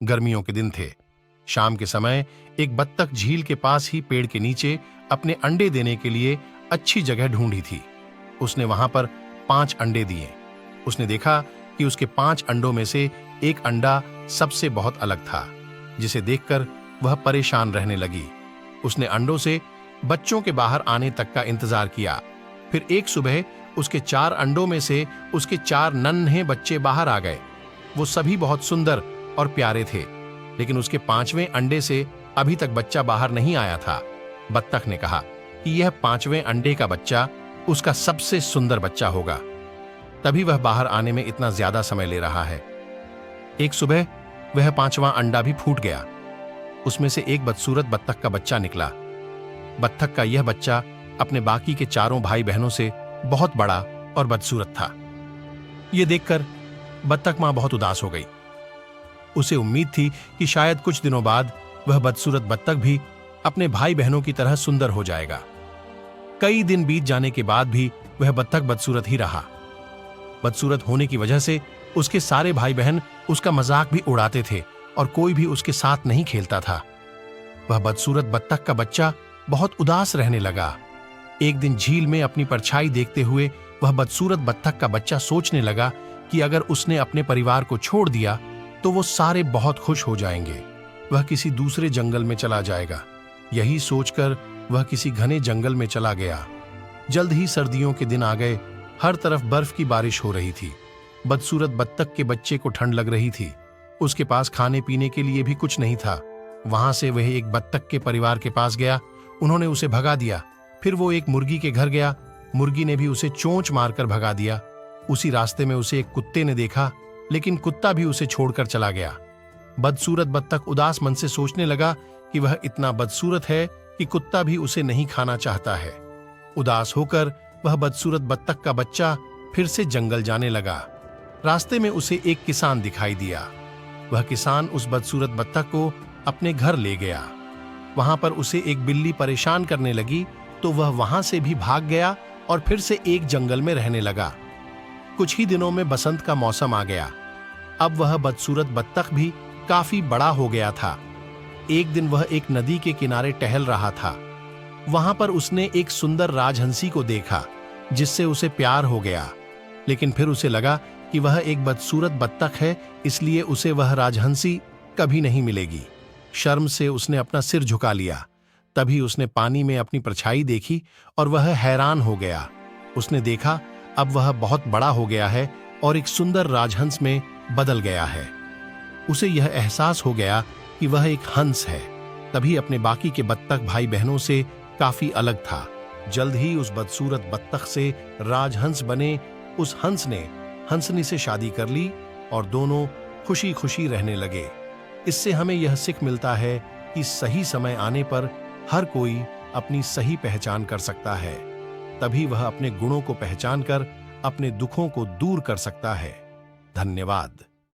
गर्मियों के दिन थे। शाम के समय एक बत्तख झील के पास ही पेड़ के नीचे अपने अंडे देने के लिए अच्छी जगह ढूंढी थी। उसने वहां पर 5 अंडे दिए। उसने देखा कि उसके 5 अंडों में से एक अंडा सबसे बहुत अलग था, जिसे देखकर वह परेशान रहने लगी। उसने अंडों से बच्चों के बाहर आने तक का इंतजार किया। फिर एक सुबह उसके 4 अंडों में से उसके 4 नन्हे बच्चे बाहर आ गए। वो सभी बहुत सुंदर और प्यारे थे, लेकिन उसके 5वें अंडे से अभी तक बच्चा बाहर नहीं आया था। बत्तख ने कहा कि यह 5वें अंडे का बच्चा उसका सबसे सुंदर बच्चा होगा, तभी वह बाहर आने में इतना ज्यादा समय ले रहा है। एक सुबह वह 5वां अंडा भी फूट गया। उसमें से एक बदसूरत बत्तख का बच्चा निकला। बत्तख का यह बच्चा अपने बाकी के 4 भाई बहनों से बहुत बड़ा और बदसूरत था। यह देखकर बत्तख मां बहुत उदास हो गई। उसे उम्मीद थी कि शायद कुछ दिनों बाद वह बदसूरत बत्तख भी अपने भाई बहनों की तरह सुंदर हो जाएगा। कई दिन बीत जाने के बाद भी वह बत्तख बदसूरत ही रहा। बदसूरत होने की वजह से उसके सारे भाई बहन उसका मजाक भी उड़ाते थे और कोई भी उसके साथ नहीं खेलता था। वह बदसूरत बत्तख का बच्चा बहुत उदास रहने लगा। एक दिन झील में अपनी परछाई देखते हुए वह बदसूरत बत्तख का बच्चा सोचने लगा कि अगर उसने अपने परिवार को छोड़ दिया तो वो सारे बहुत खुश हो जाएंगे। वह किसी दूसरे जंगल में चला जाएगा। यही सोचकर वह किसी घने जंगल में चला गया। जल्द ही सर्दियों के दिन आ गए। हर तरफ बर्फ की बारिश हो रही थी। बदसूरत बत्तख के बच्चे को ठंड लग रही थी। उसके पास खाने पीने के लिए भी कुछ नहीं था। वहां से वह एक बत्तख के परिवार के पास गया। उन्होंने उसे भगा दिया। फिर वो एक मुर्गी के घर गया। मुर्गी ने भी उसे चोंच मारकर भगा दिया। उसी रास्ते में उसे एक कुत्ते ने देखा, लेकिन कुत्ता भी उसे छोड़कर चला गया। बदसूरत बत्तख उदास मन से सोचने लगा कि वह इतना बदसूरत है कि कुत्ता भी उसे नहीं खाना चाहता है। उदास होकर वह बदसूरत बत्तख का बच्चा फिर से जंगल जाने लगा। रास्ते में उसे एक किसान दिखाई दिया। वह किसान उस बदसूरत बत्तख को अपने घर ले गया। वहां पर उसे एक बिल्ली परेशान करने लगी, तो वह वहां से भी भाग गया और फिर से एक जंगल में रहने लगा। कुछ ही दिनों में बसंत का मौसम आ गया। अब वह बदसूरत बत्तख भी काफी बड़ा हो गया था। एक दिन वह एक नदी के किनारे टहल रहा था। वहां पर उसने एक सुंदर राजहंसी को देखा, जिससे उसे प्यार हो गया। लेकिन फिर उसे लगा कि वह एक बदसूरत बत्तख है, इसलिए उसे वह राजहंसी कभी नहीं मिलेगी। शर्म से उसने अपना सिर झुका लिया। तभी उसने पानी में अपनी परछाई देखी और वह हैरान हो गया। उसने देखा अब वह बहुत बड़ा हो गया है और एक सुंदर राजहंस में बदल गया है। उसे यह एहसास हो गया कि वह एक हंस है। तभी अपने बाकी के बत्तख भाई बहनों से काफी अलग था। जल्द ही उस बदसूरत बत्तख से राजहंस बने उस हंस ने हंसनी से शादी कर ली और दोनों खुशी खुशी रहने लगे। इससे हमें यह सीख मिलता है कि सही समय आने पर हर कोई अपनी सही पहचान कर सकता है। तभी वह अपने गुणों को पहचान कर अपने दुखों को दूर कर सकता है। धन्यवाद।